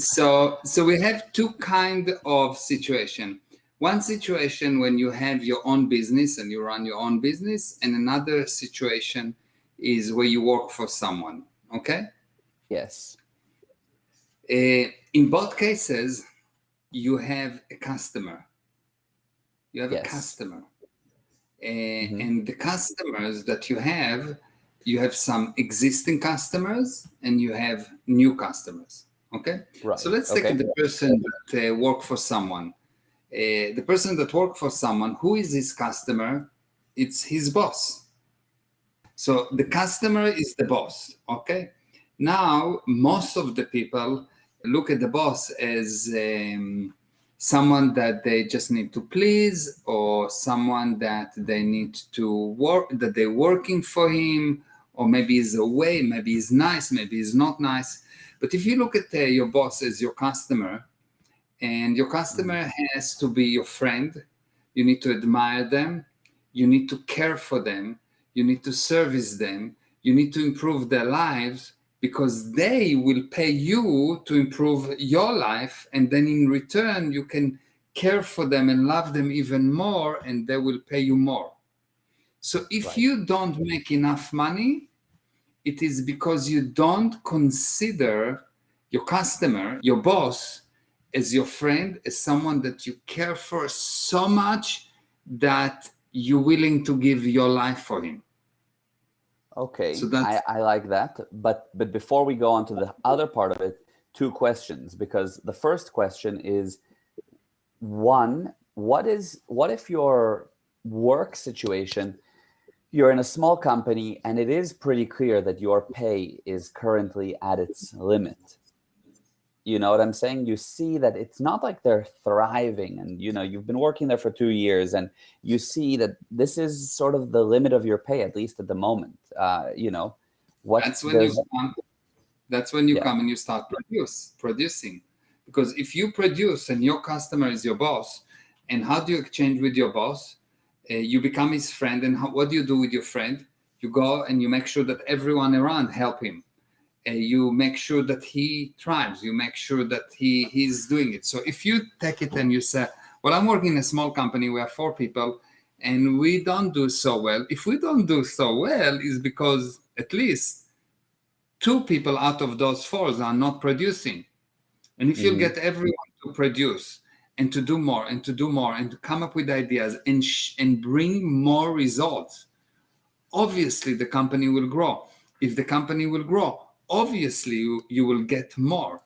So we have two kind of situation. One situation when you have your own business and you run your own business, and another situation is where you work for someone. Okay. Yes. In both cases, you have a customer. You have a Yes. customer. Mhm. And the customers that you have some existing customers and you have new customers. Okay. Right. So let's Okay. take the person that work for someone. The person that work for someone, who is his customer? It's his boss. So the customer is the boss. Okay. Now, most of the people look at the boss as someone that they just need to please, or someone that they need to work, that they're working for him, or maybe he's away, maybe he's nice, maybe he's not nice. But if you look at your boss as your customer, and your customer has to be your friend, you need to admire them, you need to care for them, you need to service them, you need to improve their lives, because they will pay you to improve your life, and then in return you can care for them and love them even more, and they will pay you more. So if Right. you don't make enough money, it is because you don't consider your customer, your boss, as your friend, as someone that you care for so much that you're willing to give your life for him. Okay, So that's I like that. But before we go on to the other part of it, two questions, because the first question is, one, what if your work situation, you're in a small company and it is pretty clear that your pay is currently at its limit? You know what I'm saying? You see that it's not like they're thriving, and you've been working there for 2 years, and you see that this is sort of the limit of your pay, at least at the moment. What that's when there's you come. That's when you Yeah. come and you start producing. Because if you produce and your customer is your boss, and how do you exchange with your boss? You become his friend, and what do you do with your friend? You go and you make sure that everyone around help him. You make sure that he thrives. You make sure that he's doing it. So if you take it and you say, well, I'm working in a small company, we have 4 people, and we don't do so well. If we don't do so well, it's because at least 2 people out of those 4 are not producing. And if you get everyone to produce and to do more and to do more and to come up with ideas and bring more results, obviously the company will grow. If the company will grow, obviously you will get more.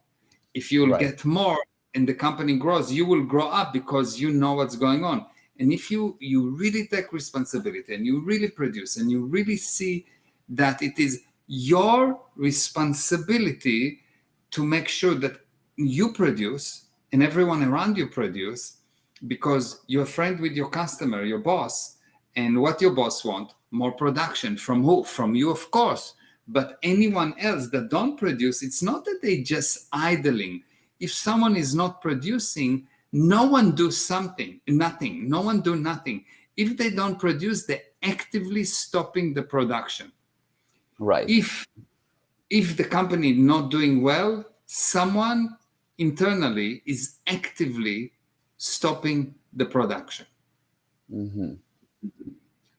If you will Right. get more and the company grows, you will grow up because you know what's going on. And if you really take responsibility and you really produce and you really see that it is your responsibility to make sure that you produce and everyone around you produce, because you're a friend with your customer, your boss, and what your boss want, more production. From who? From you, of course. But anyone else that don't produce, it's not that they just idling. If someone is not producing, no one do something, nothing. No one do nothing. If they don't produce, they're actively stopping the production. Right. If the company not doing well, someone internally is actively stopping the production. And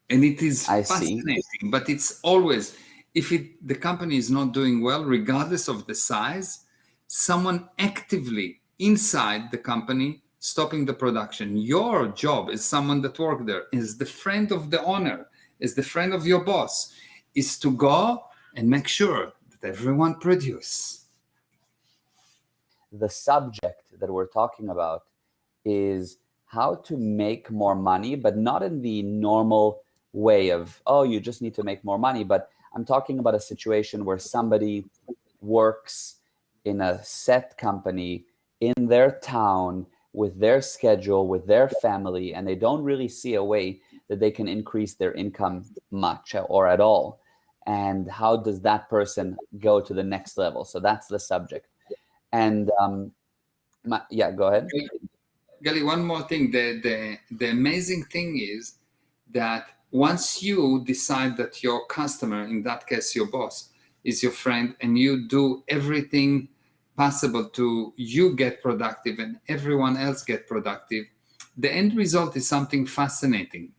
it is I see. fascinating, but it's always, if the company is not doing well, regardless of the size, someone actively inside the company stopping the production. Your job as someone that worked there, as the friend of the owner, as the friend of your boss, is to go and make sure that everyone produce. The subject that we're talking about is how to make more money, but not in the normal way of, oh, you just need to make more money. But I'm talking about a situation where somebody works in a set company in their town with their schedule, with their family, and they don't really see a way that they can increase their income much or at all. And how does that person go to the next level? So that's the subject. And yeah, go ahead. Gali, one more thing. The amazing thing is that once you decide that your customer, in that case your boss, is your friend, and you do everything possible to you get productive and everyone else get productive, the end result is something fascinating.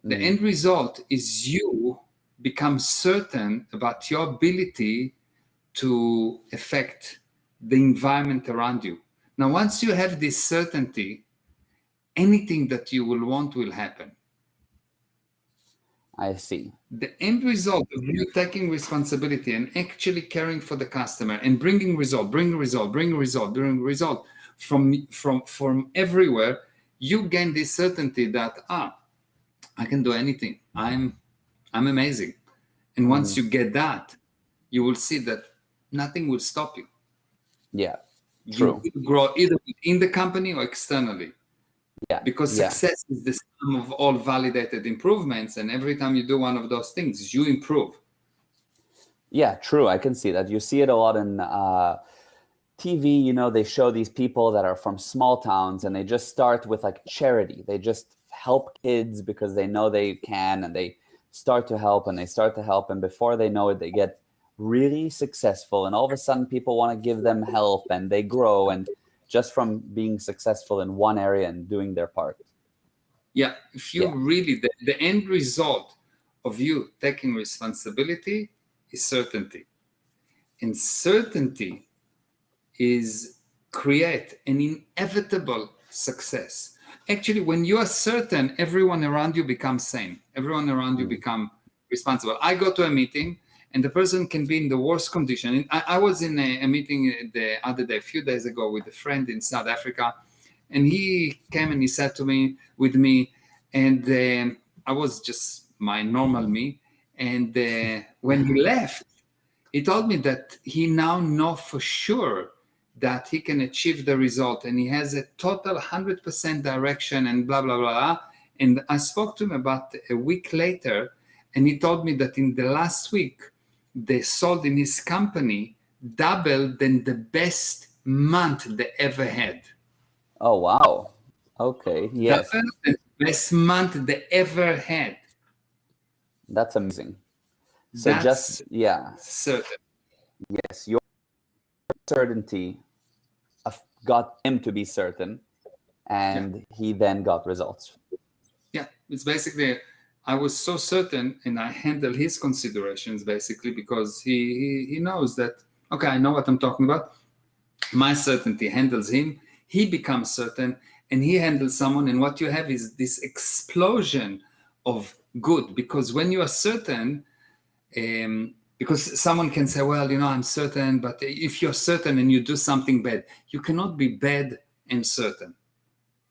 The end result is you become certain about your ability to affect the environment around you. Now, once you have this certainty, anything that you will want will happen. I see. The end result of you taking responsibility and actually caring for the customer and bringing result from everywhere, you gain this certainty that I can do anything. I'm amazing. And once you get that, you will see that nothing will stop you. Yeah, true. You will grow either in the company or externally. Yeah, Because success is the sum of all validated improvements, and every time you do one of those things, you improve. Yeah, true. I can see that. You see it a lot in TV. You know, they show these people that are from small towns, and they just start with like charity. They just help kids because they know they can, and they start to help, and before they know it, they get really successful, and all of a sudden, people want to give them help, and they grow, and just from being successful in one area and doing their part. Yeah, if you really, the end result of you taking responsibility is certainty. And certainty is create an inevitable success. Actually, when you are certain, everyone around you becomes sane. Everyone around you become responsible. I go to a meeting and the person can be in the worst condition. And I was in a meeting the other day, a few days ago, with a friend in South Africa. And he came and he said to me, and I was just my normal me. And when he left, he told me that he now knows for sure that he can achieve the result, and he has a total 100% direction and blah, blah, blah. And I spoke to him about a week later, and he told me that in the last week, they sold in his company double than the best month they ever had. Oh, wow. Okay, yes. Double the best month they ever had. That's amazing. So That's certain. Yes, your certainty got him to be certain, and he then got results. Yeah, it's basically, I was so certain, and I handle his considerations basically because he knows that, okay, I know what I'm talking about. My certainty handles him. He becomes certain, and he handles someone. And what you have is this explosion of good, because when you are certain, because someone can say, well, I'm certain, but if you're certain and you do something bad, you cannot be bad and certain.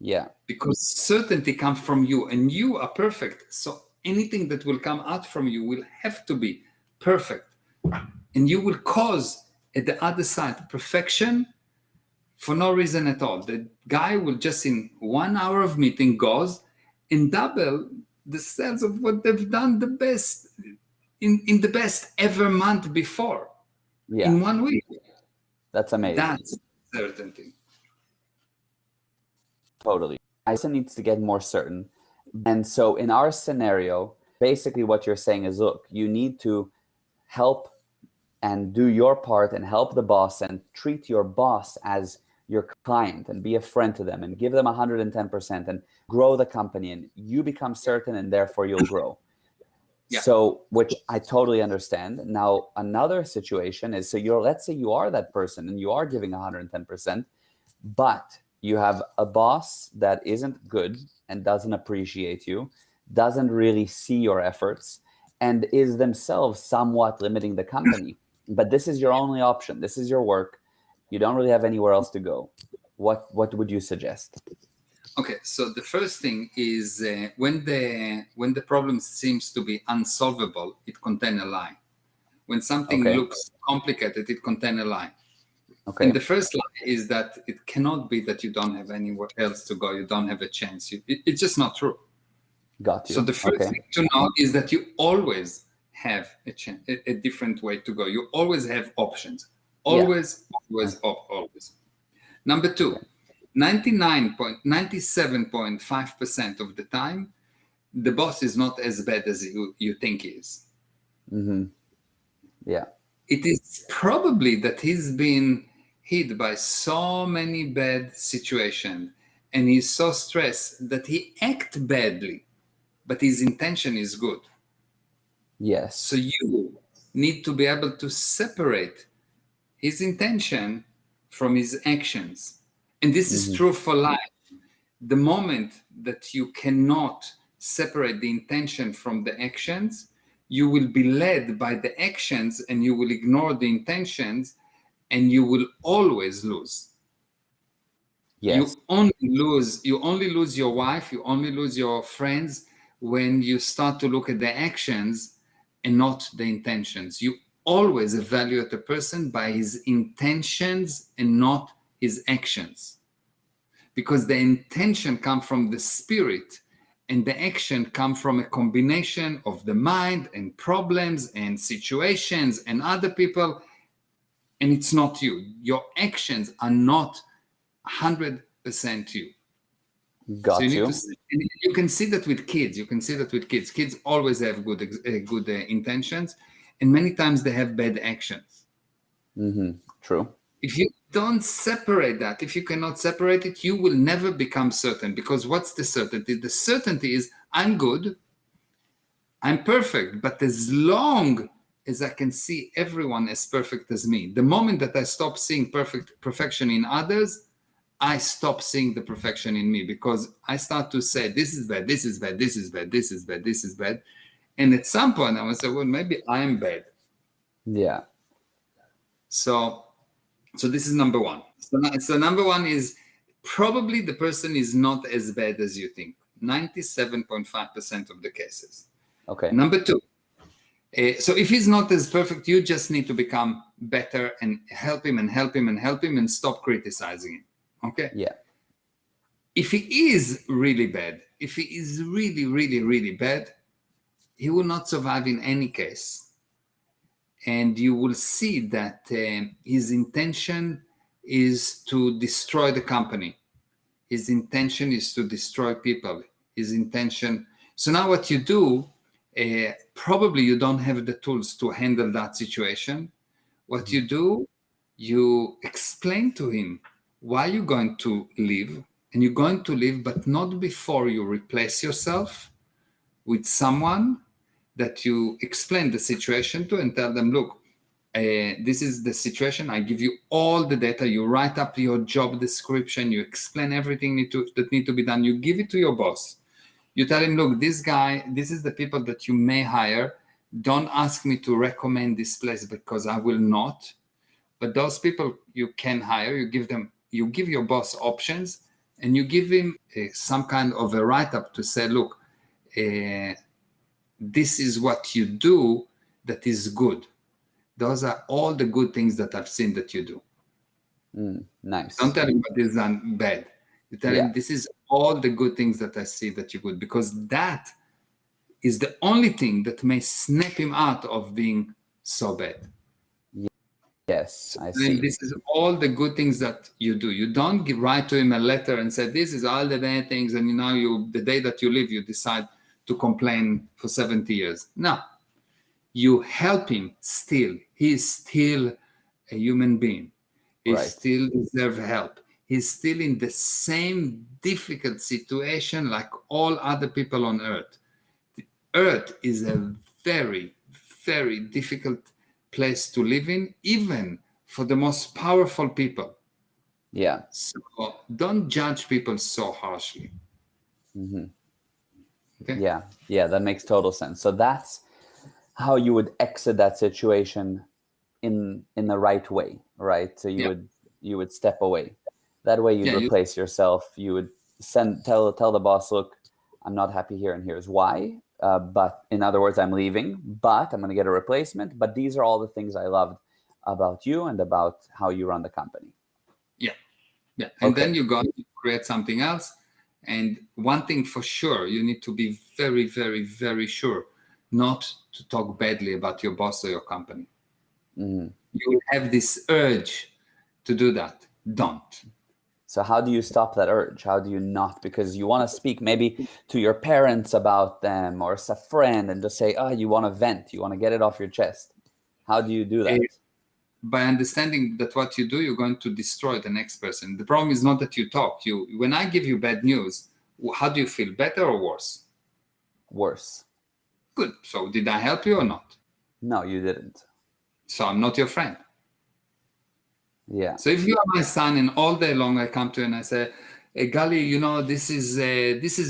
Yeah. Because certainty comes from you, and you are perfect. So anything that will come out from you will have to be perfect. And you will cause at the other side perfection for no reason at all. The guy will just in 1 hour of meeting goes and double the sales of what they've done the best in the best ever month before in 1 week. That's amazing. That's certainty. Totally. Isa needs to get more certain. And so in our scenario, basically what you're saying is, look, you need to help and do your part and help the boss and treat your boss as your client and be a friend to them and give them 110% and grow the company, and you become certain and therefore you'll grow. So, which I totally understand. Now, another situation is, so let's say you are that person and you are giving 110%, but you have a boss that isn't good and doesn't appreciate you, doesn't really see your efforts, and is themselves somewhat limiting the company. But this is your only option. This is your work. You don't really have anywhere else to go. What would you suggest? Okay, so the first thing is when the problem seems to be unsolvable, it contains a lie. When something looks complicated, it contains a lie. Okay. And the first lie is that it cannot be that you don't have anywhere else to go. You don't have a chance. It's just not true. Got you. So the first thing to know is that you always have a chance, a different way to go. You always have options. Always. Number two, 97.5% of the time, the boss is not as bad as you think he is. Mm-hmm. Yeah. It is probably that he's been hit by so many bad situations, and he's so stressed that he acts badly, but his intention is good. Yes. So you need to be able to separate his intention from his actions. And this is true for life. The moment that you cannot separate the intention from the actions, you will be led by the actions and you will ignore the intentions, and you will always lose. Yes. You only lose your wife, you only lose your friends when you start to look at the actions and not the intentions. You always evaluate a person by his intentions and not his actions, because the intention comes from the spirit and the action come from a combination of the mind and problems and situations and other people, and it's not you. Your actions are not 100% you. So Got you need you. to. You can see that with kids. You can see that with kids. Kids always have good intentions, and many times they have bad actions. True. If you don't separate that, if you cannot separate it, you will never become certain. Because what's the certainty? The certainty is I'm good, I'm perfect. But as long as I can see everyone as perfect as me, the moment that I stop seeing perfection in others, I stop seeing the perfection in me, because I start to say, this is bad, this is bad, this is bad, this is bad, this is bad. And at some point I will say, well, maybe I'm bad. Yeah. So this is number one. So number one is probably the person is not as bad as you think. 97.5% of the cases. Okay. Number two, so if he's not as perfect, you just need to become better and help him and help him and help him and stop criticizing him. Okay? Yeah. If he is really bad, if he is really, really, really bad, he will not survive in any case. And you will see that his intention is to destroy the company. His intention is to destroy people. His intention. So now what you do, probably you don't have the tools to handle that situation. What you do, you explain to him why you're going to leave, and you're going to leave, but not before you replace yourself with someone that you explain the situation to and tell them, look, this is the situation. I give you all the data. You write up your job description. You explain everything that need to be done. You give it to your boss. You tell him, look, this guy, this is the people that you may hire. Don't ask me to recommend this place because I will not. But those people you can hire, you give your boss options, and you give him some kind of a write-up to say, look, this is what you do that is good. Those are all the good things that I've seen that you do. Nice. Don't tell him what is done bad. You tell him this is all the good things that I see that you're good, because that is the only thing that may snap him out of being so bad. Yes, I see. This is all the good things that you do. You don't write to him a letter and say, this is all the bad things, and the day that you leave, you decide to complain for 70 years. No. You help him still. He is still a human being. He still deserves help. He's still in the same difficult situation like all other people on Earth. The Earth is a very, very difficult place to live in, even for the most powerful people. Yeah. So don't judge people so harshly. Okay? Yeah, that makes total sense. So that's how you would exit that situation in the right way, right? So you would step away. That way you'd replace yourself. You would tell the boss, look, I'm not happy here, and here's why. But in other words, I'm leaving, but I'm going to get a replacement. But these are all the things I loved about you and about how you run the company. Yeah. And then you go to create something else. And one thing for sure, you need to be very, very, very sure not to talk badly about your boss or your company. You will have this urge to do that. Don't. So how do you stop that urge? How do you not? Because you want to speak maybe to your parents about them or a friend and just say, you want to vent. You want to get it off your chest. How do you do that? by understanding that what you do, you're going to destroy the next person. The problem is not that you talk. When I give you bad news, how do you feel? Better or worse? Worse. Good. So did I help you or not? No, you didn't. So I'm not your friend. Yeah. So if you are my son and all day long I come to you and I say, hey, Gali, this is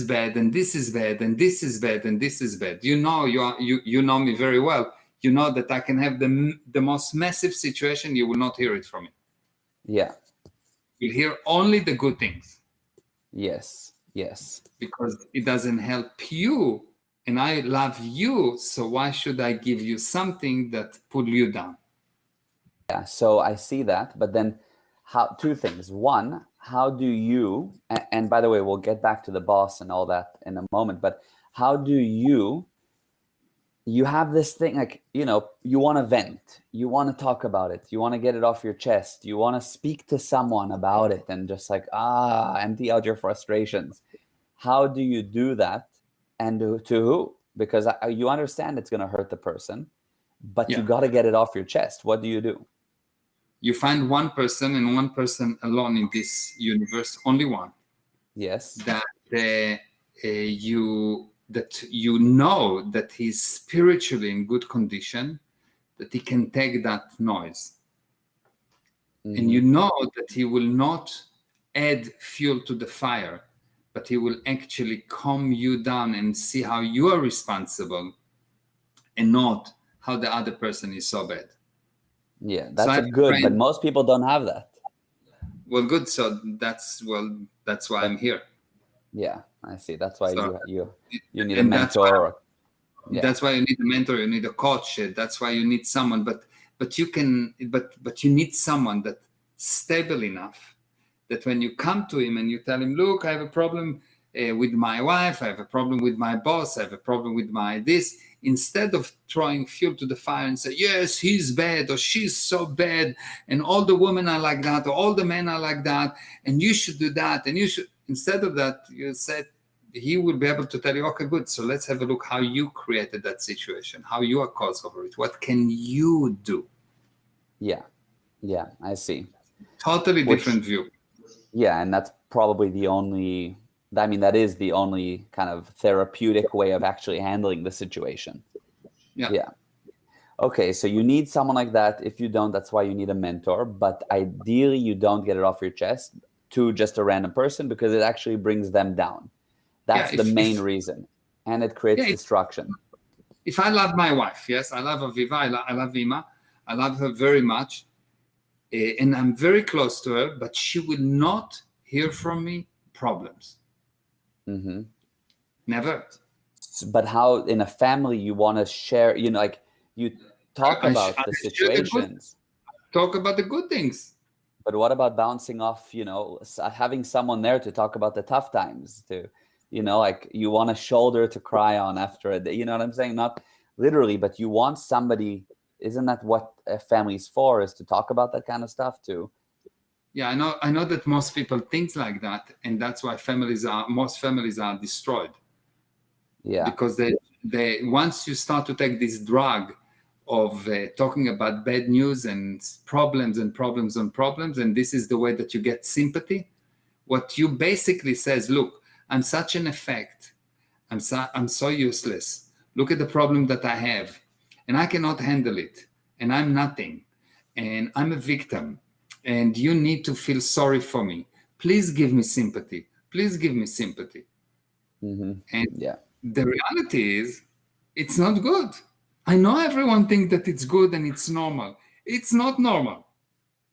bad and this is bad and this is bad and this is bad. You know me very well. You know that I can have the most massive situation. You will not hear it from me. Yeah. You'll hear only the good things. Yes. Yes. Because it doesn't help you, and I love you. So why should I give you something that pull you down? Yeah. So I see that, but then two things. One, how do you, and by the way, we'll get back to the boss and all that in a moment, but how do you have this thing, like, you want to vent, you want to talk about it, you want to get it off your chest, you want to speak to someone about it and just like, empty out your frustrations. How do you do that, and to who? Because you understand it's going to hurt the person, but you got to get it off your chest. What do you do? You find one person, and one person alone in this universe, only one. Yes. That you know that he's spiritually in good condition, that he can take that noise. Mm-hmm. And you know that he will not add fuel to the fire, but he will actually calm you down and see how you are responsible and not how the other person is so bad. Yeah, that's good, but most people don't have that. Well, good. So that's why I'm here. Yeah, I see. That's why you need a mentor. That's why you need a mentor. You need a coach. That's why you need someone. But you need someone that's stable enough that when you come to him and you tell him, look, I have a problem with my wife, I have a problem with my boss, I have a problem with my this, instead of throwing fuel to the fire and say, yes, he's bad or she's so bad and all the women are like that or all the men are like that and you should do that and you should, instead of that, you said, he will be able to tell you, okay, good, so let's have a look how you created that situation, how you are cause over it, what can you do? Yeah, I see. Totally different view. Yeah, and that's probably that is the only kind of therapeutic way of actually handling the situation. Yeah. Okay, so you need someone like that. If you don't, that's why you need a mentor. But ideally, you don't get it off your chest to just a random person because it actually brings them down. That's the main reason. And it creates destruction. If I love my wife, yes, I love Aviva, I love Ima, I love her very much. And I'm very close to her, but she will not hear from me problems. Mm-hmm. Never. But how in a family you want to share, like you talk about the situations. Talk about the good things. But what about bouncing off, having someone there to talk about the tough times, to, like you want a shoulder to cry on after a day, you know what I'm saying? Not literally, but you want somebody. Isn't that what a family is for, is to talk about that kind of stuff too? Yeah, I know that most people think like that, and that's why most families are destroyed. Yeah. Because they once you start to take this drug of talking about bad news and problems and problems and problems, and this is the way that you get sympathy, what you basically says, look, I'm such an effect. I'm so useless. Look at the problem that I have. And I cannot handle it, and I'm nothing, and I'm a victim, and you need to feel sorry for me. Please give me sympathy. Please give me sympathy. Mm-hmm. And the reality is, it's not good. I know everyone thinks that it's good and it's normal. It's not normal.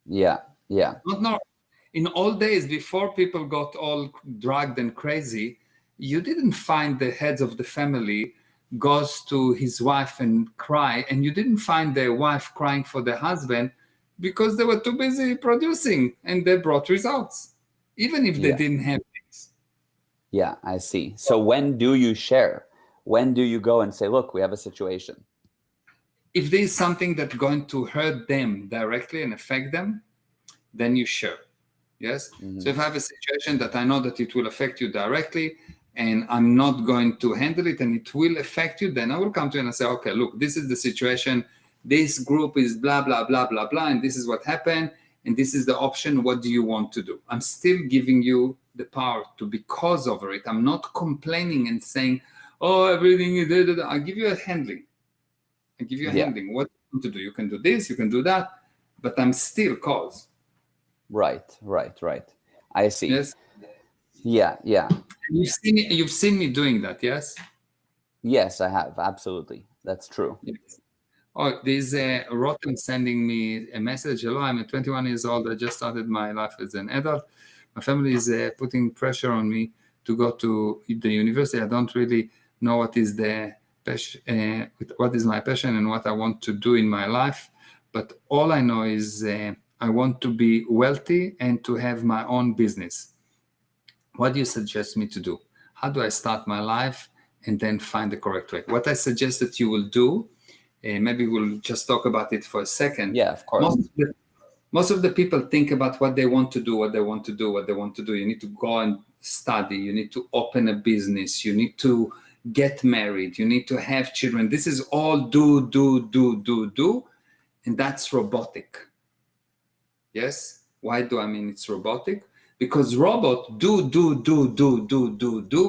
Yeah. Not normal. In old days, before people got all drugged and crazy, you didn't find the heads of the family goes to his wife and cry, and you didn't find the wife crying for the husband because they were too busy producing and they brought results, even if they didn't have things. Yeah, I see. So when do you share? When do you go and say, look, we have a situation? If there is something that's going to hurt them directly and affect them, then you share. Yes. Mm-hmm. So if I have a situation that I know that it will affect you directly, and I'm not going to handle it and it will affect you, then I will come to you and I say, okay, look, this is the situation. this group is blah, blah, blah, blah, blah, and this is what happened, and this is the option. What do you want to do? I'm still giving you the power to be cause over it. I'm not complaining and saying, oh, everything is da, da, da. I give you a handling. I give you a handling. What you want to do? You can do this, you can do that, but I'm still cause. Right. I see. Yes. Yeah. You've seen me doing that, yes? Yes, I have. Absolutely. That's true. Yes. Oh, there's Rotem sending me a message. Hello, I'm 21 years old. I just started my life as an adult. My family is putting pressure on me to go to the university. I don't really know what is what is my passion and what I want to do in my life. But all I know is I want to be wealthy and to have my own business. What do you suggest me to do? How do I start my life and then find the correct way? What I suggest that you will do, maybe we'll just talk about it for a second. Yeah, of course. Most of the people think about what they want to do. You need to go and study. You need to open a business. You need to get married. You need to have children. This is all do. And that's robotic. Yes? Why do I mean it's robotic? Because robot do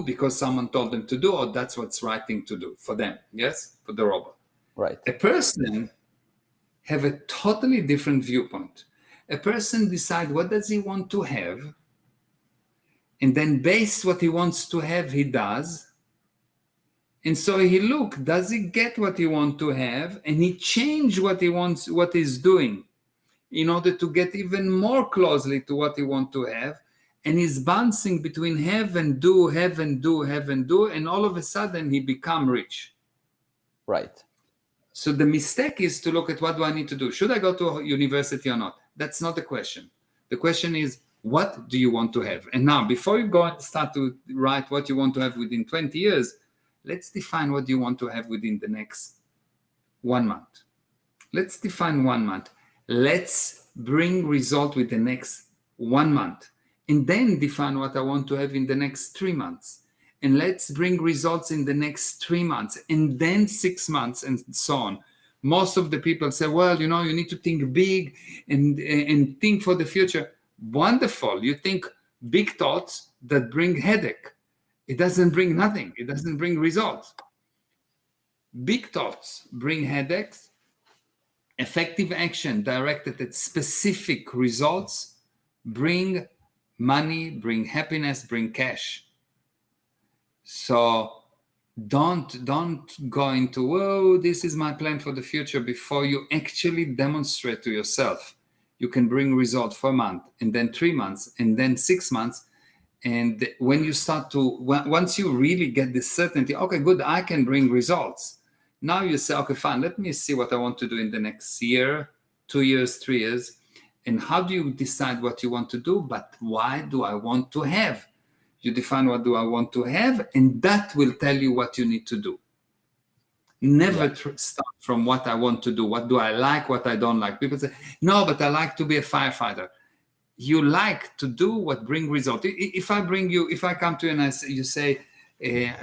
because someone told them to do, or that's what's right thing to do for them. Yes? For the robot. Right. A person have a totally different viewpoint. A person decide what does he want to have, and then based what he wants to have, he does. And so he look, does he get what he want to have, and he change what he wants, what he's doing, in order to get even more closely to what he want to have, and he's bouncing between have and do, and all of a sudden he become rich. Right. So the mistake is to look at what do I need to do? Should I go to a university or not? That's not the question. The question is, what do you want to have? And now, before you go and start to write what you want to have within 20 years, let's define what you want to have within the next 1 month. Let's define 1 month. Let's bring result with the next 1 month, and then define what I want to have in the next 3 months. And let's bring results in the next 3 months, and then 6 months, and so on. Most of the people say, well, you need to think big and think for the future. Wonderful. You think big thoughts that bring headache. It doesn't bring nothing. It doesn't bring results. Big thoughts bring headaches. Effective action directed at specific results bring money, bring happiness, bring cash. So don't go into, whoa, this is my plan for the future, before you actually demonstrate to yourself you can bring results for a month, and then 3 months, and then 6 months. And when you start to, once you really get this certainty, okay, good, I can bring results. Now you say, okay, fine, let me see what I want to do in the next year, 2 years, 3 years. And how do you decide what you want to do? But why do I want to have? You define what do I want to have, and that will tell you what you need to do. Never start from what I want to do. What do I like, what I don't like? People say, no, but I like to be a firefighter. You like to do what brings result. If I come to you and you say,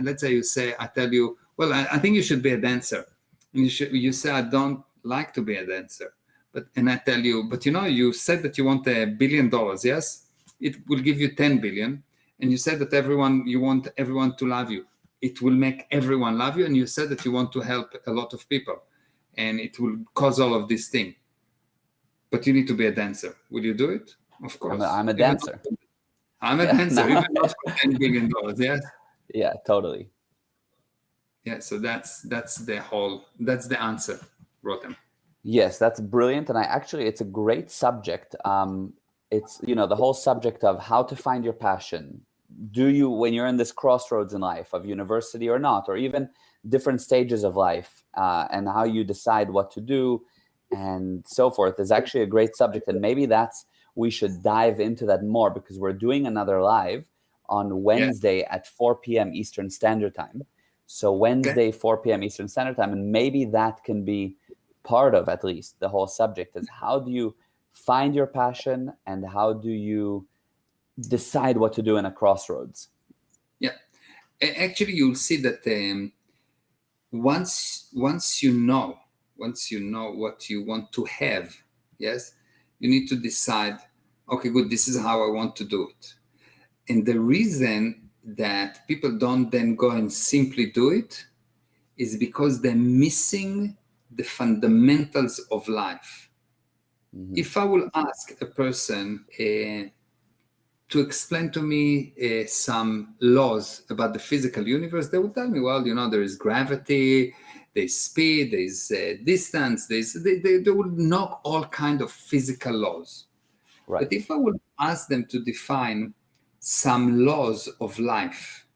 let's say you say, I tell you, well, I think you should be a dancer. And you say, I don't like to be a dancer. And I tell you, but you said that you want $1 billion, yes? It will give you 10 billion. And you said that you want everyone to love you. It will make everyone love you. And you said that you want to help a lot of people. And it will cause all of this thing. But you need to be a dancer. Will you do it? Of course. I'm a dancer. I'm a dancer, even not for $10 billion, yes? Yeah, totally. Yeah, so that's the answer, Rotem. Yes, that's brilliant. And it's a great subject. It's, the whole subject of how to find your passion. When you're in this crossroads in life of university or not, or even different stages of life, and how you decide what to do and so forth, is actually a great subject. And maybe we should dive into that more, because we're doing another live on Wednesday at 4 p.m. Eastern Standard Time. So Wednesday, 4 p.m. Eastern Standard Time. And maybe that can be part of, at least, the whole subject is how do you find your passion, and how do you decide what to do in a crossroads? Yeah. Actually, you'll see that once you know once you know what you want to have, yes, you need to decide, okay, good, this is how I want to do it. And the reason that people don't then go and simply do it is because they're missing the fundamentals of life. If I will ask a person to explain to me some laws about the physical universe, they will tell me, well, there is gravity, there's speed, there's distance, they will know all kind of physical laws. Right. But if I would ask them to define some laws of life,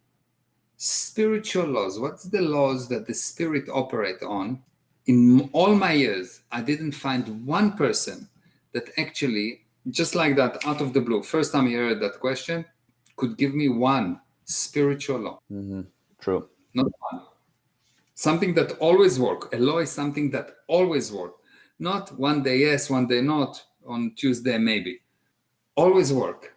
spiritual laws, what's the laws that the spirit operate on? In all my years, I didn't find one person that actually, just like that, out of the blue, first time I heard that question, could give me one spiritual law. True. Not one. Something that always work. A law is something that always work. Not one day yes, one day not, on Tuesday maybe. Always work.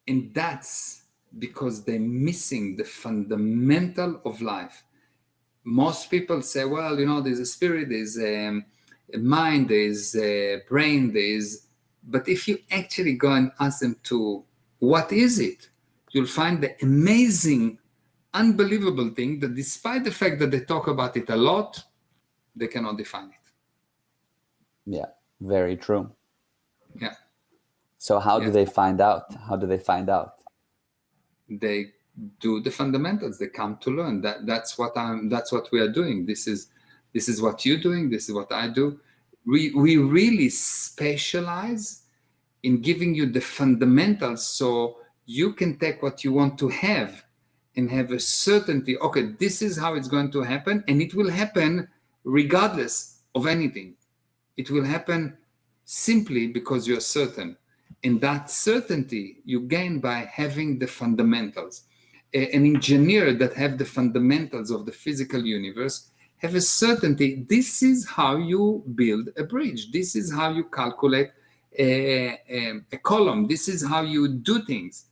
And that's because they're missing the fundamental of life. Most people say, well, there's a spirit, there's a mind, there's a brain, but if you actually go and ask them to, what is it? You'll find the amazing, unbelievable thing that despite the fact that they talk about it a lot, they cannot define it. Yeah, very true. Yeah. So how do they find out? How do they find out? They do the fundamentals. They come to learn. That's what we are doing. This is what you're doing. This is what I do. We really specialize in giving you the fundamentals so you can take what you want to have and have a certainty. Okay, this is how it's going to happen, and it will happen regardless of anything. It will happen simply because you're certain. And that certainty you gain by having the fundamentals. An engineer that have the fundamentals of the physical universe have a certainty. This is how you build a bridge. This is how you calculate a column. This is how you do things.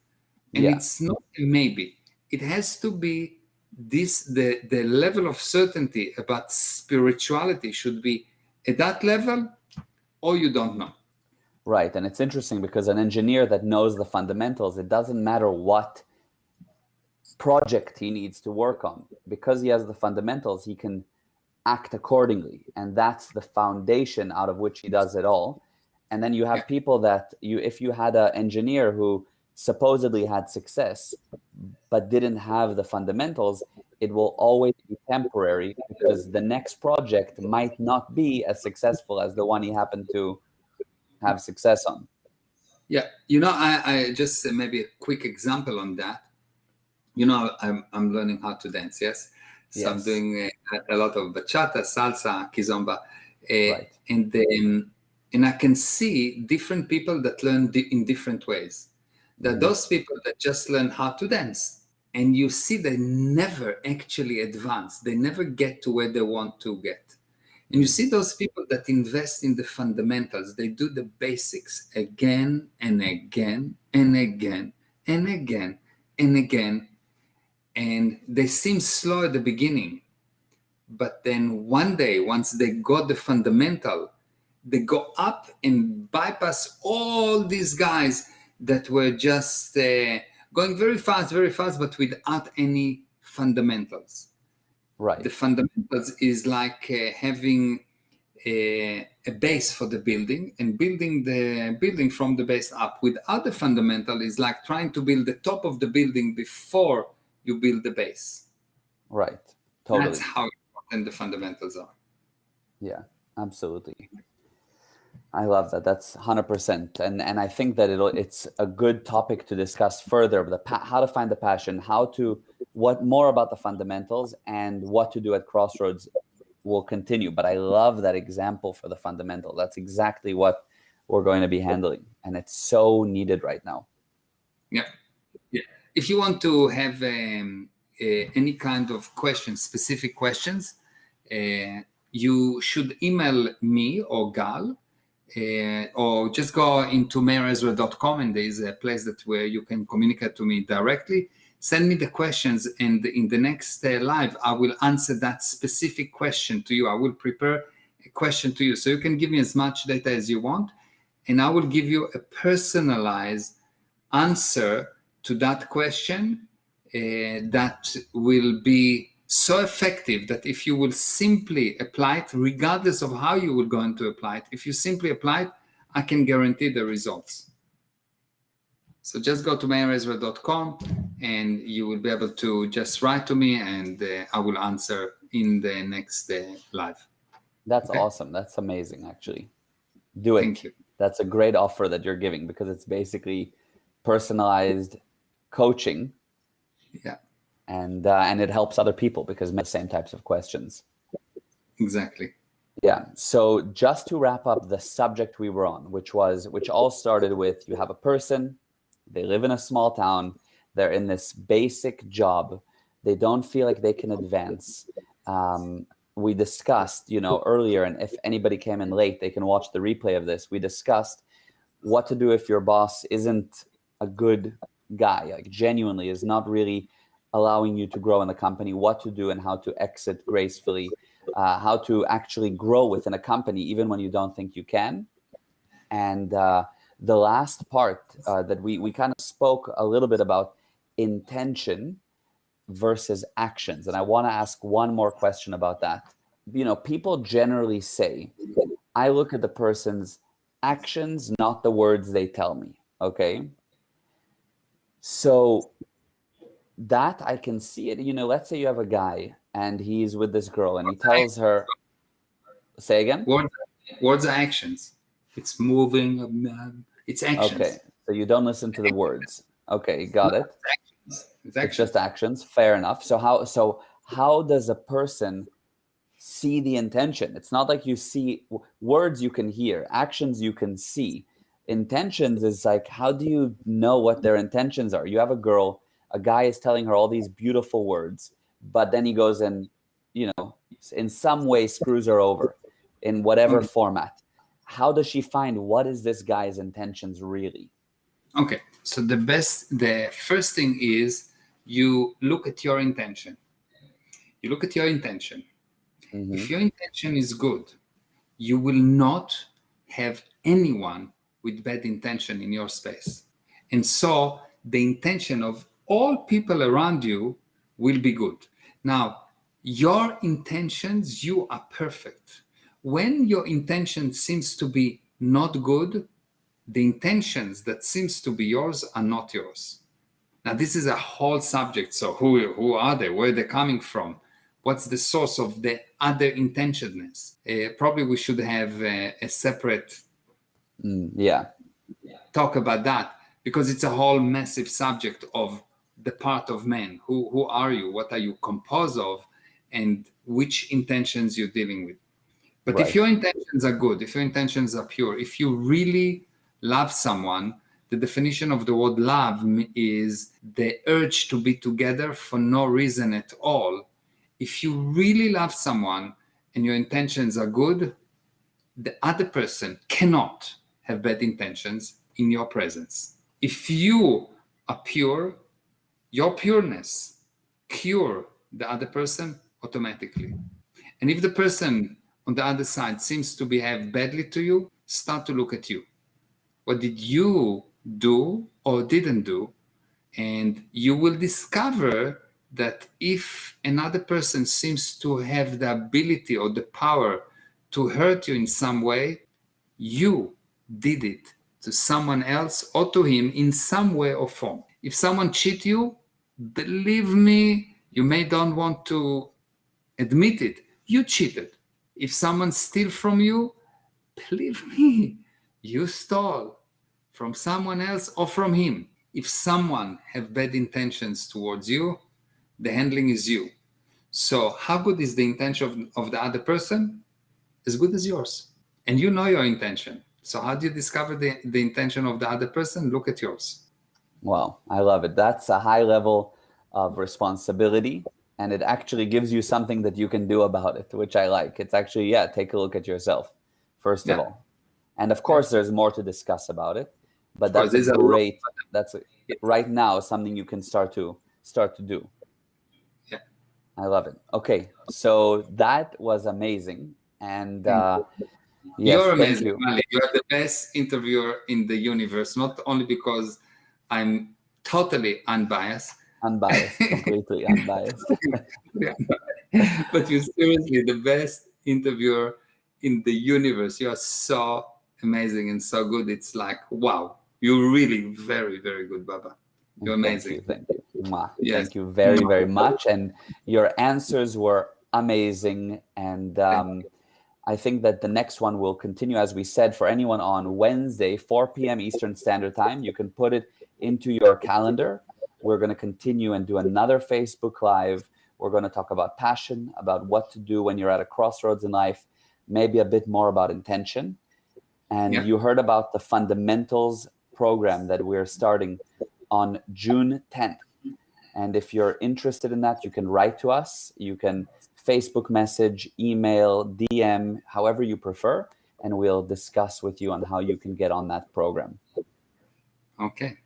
And it's not a maybe. It has to be the level of certainty about spirituality should be at that level, or you don't know. Right. And it's interesting because an engineer that knows the fundamentals, it doesn't matter what project he needs to work on. Because he has the fundamentals, he can act accordingly. And that's the foundation out of which he does it all. And then you have people that if you had an engineer who supposedly had success, but didn't have the fundamentals, it will always be temporary because the next project might not be as successful as the one he happened to have success on. Yeah, I just maybe a quick example on that. I'm learning how to dance. Yes, so yes. I'm doing a lot of bachata, salsa, kizomba, right. and I can see different people that learn in different ways. There are those people that just learn how to dance, and you see they never actually advance. They never get to where they want to get. And you see those people that invest in the fundamentals. They do the basics again and again and again and again and again. And they seem slow at the beginning. But then one day, once they got the fundamental, they go up and bypass all these guys that were just going very fast, but without any fundamentals. Right. The fundamentals is like having a base for the building and building the building from the base up. Without the fundamental is like trying to build the top of the building before you build the base. Right. Totally. That's how important the fundamentals are. Yeah, absolutely. I love that. That's 100%. And I think that it's a good topic to discuss further, how to find the passion, what more about the fundamentals and what to do at Crossroads will continue. But I love that example for the fundamental. That's exactly what we're going to be handling. And it's so needed right now. Yeah. If you want to have any kind of questions, specific questions, you should email me or Gal. Or just go into meirezra.com and there is a place where you can communicate to me directly. Send me the questions, and in the next live, I will answer that specific question to you. I will prepare a question to you. So you can give me as much data as you want, and I will give you a personalized answer to that question that will be so effective that if you will simply apply it, regardless of how you will going to apply it, if you simply apply it, I can guarantee the results. So just go to meirezra.com and you will be able to just write to me, and I will answer in the next live. That's Okay? awesome. That's amazing, actually. Do it. Thank you. That's a great offer that you're giving, because it's basically personalized coaching. Yeah. And it helps other people because the same types of questions. Exactly. Yeah. So just to wrap up the subject we were on, which all started with, you have a person, they live in a small town, they're in this basic job, they don't feel like they can advance. We discussed, earlier, and if anybody came in late, they can watch the replay of this. We discussed what to do if your boss isn't a good guy, like genuinely is not really allowing you to grow in the company, what to do and how to exit gracefully, how to actually grow within a company even when you don't think you can. And the last part that we kind of spoke a little bit about intention versus actions. And I want to ask one more question about that. People generally say, I look at the person's actions, not the words they tell me. Okay. So that I can see it. Let's say you have a guy and he's with this girl and he tells her, say again? Words are actions. It's moving. It's actions. Okay. So you don't listen to the words. Okay. Got it. It's just actions. Fair enough. So how does a person see the intention? It's not like you see words you can hear, actions you can see. Intentions is like, how do you know what their intentions are? You have a girl, a guy is telling her all these beautiful words, but then he goes and, in some way screws her over in whatever format. How does she find what is this guy's intentions really? Okay. So the first thing is you look at your intention. You look at your intention. Mm-hmm. If your intention is good, you will not have anyone with bad intention in your space. And so the intention of all people around you will be good. Now, your intentions, you are perfect. When your intention seems to be not good, the intentions that seems to be yours are not yours. Now, this is a whole subject. So who are they? Where are they coming from? What's the source of the other intentionedness? Probably we should have a separate talk about that, because it's a whole massive subject of the part of man. Who are you? What are you composed of? And which intentions you're dealing with. But if your intentions are good, if your intentions are pure, if you really love someone, the definition of the word love is the urge to be together for no reason at all. If you really love someone and your intentions are good, the other person cannot have bad intentions in your presence. If you are pure, your pureness cure the other person automatically. And if the person on the other side seems to behave badly to you, start to look at you. What did you do or didn't do? And you will discover that if another person seems to have the ability or the power to hurt you in some way, you did it to someone else or to him in some way or form. If someone cheat you, believe me, you may don't want to admit it, you cheated. If someone steal from you, believe me, you stole from someone else or from him. If someone have bad intentions towards you, the handling is you. So how good is the intention of the other person? As good as yours. And you know your intention. So how do you discover the intention of the other person? Look at yours. Wow, I love it. That's a high level of responsibility, and it actually gives you something that you can do about it, which I like. It's actually, take a look at yourself, first of all. And of course, there's more to discuss about it, but that's right now something you can start to do. Yeah. I love it. Okay, so that was amazing. And yes, You're thank amazing, you. Mali. You are the best interviewer in the universe, not only because I'm totally unbiased. Unbiased, completely unbiased. But you're seriously the best interviewer in the universe. You are so amazing and so good. It's like, wow, you're really very, very good, Baba. You're Thank you. amazing. Thank you. Mwah. Yes. Thank you very, very much. And your answers were amazing. And I think that the next one will continue, as we said, for anyone on Wednesday, 4 p.m. Eastern Standard Time. You can put it into your calendar. We're going to continue and do another Facebook Live. We're going to talk about passion, about what to do when you're at a crossroads in life, maybe a bit more about intention. And you heard about the fundamentals program that we're starting on June 10th. And if you're interested in that, you can write to us. You can Facebook message, email, DM, however you prefer, and we'll discuss with you on how you can get on that program. Okay.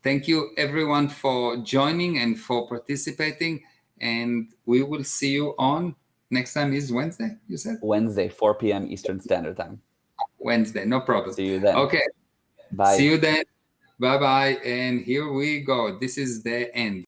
Thank you, everyone, for joining and for participating. And we will see you on next time is Wednesday, you said? Wednesday, 4 p.m. Eastern Standard Time. Wednesday, no problem. See you then. Okay. Bye. See you then. Bye-bye. And here we go. This is the end.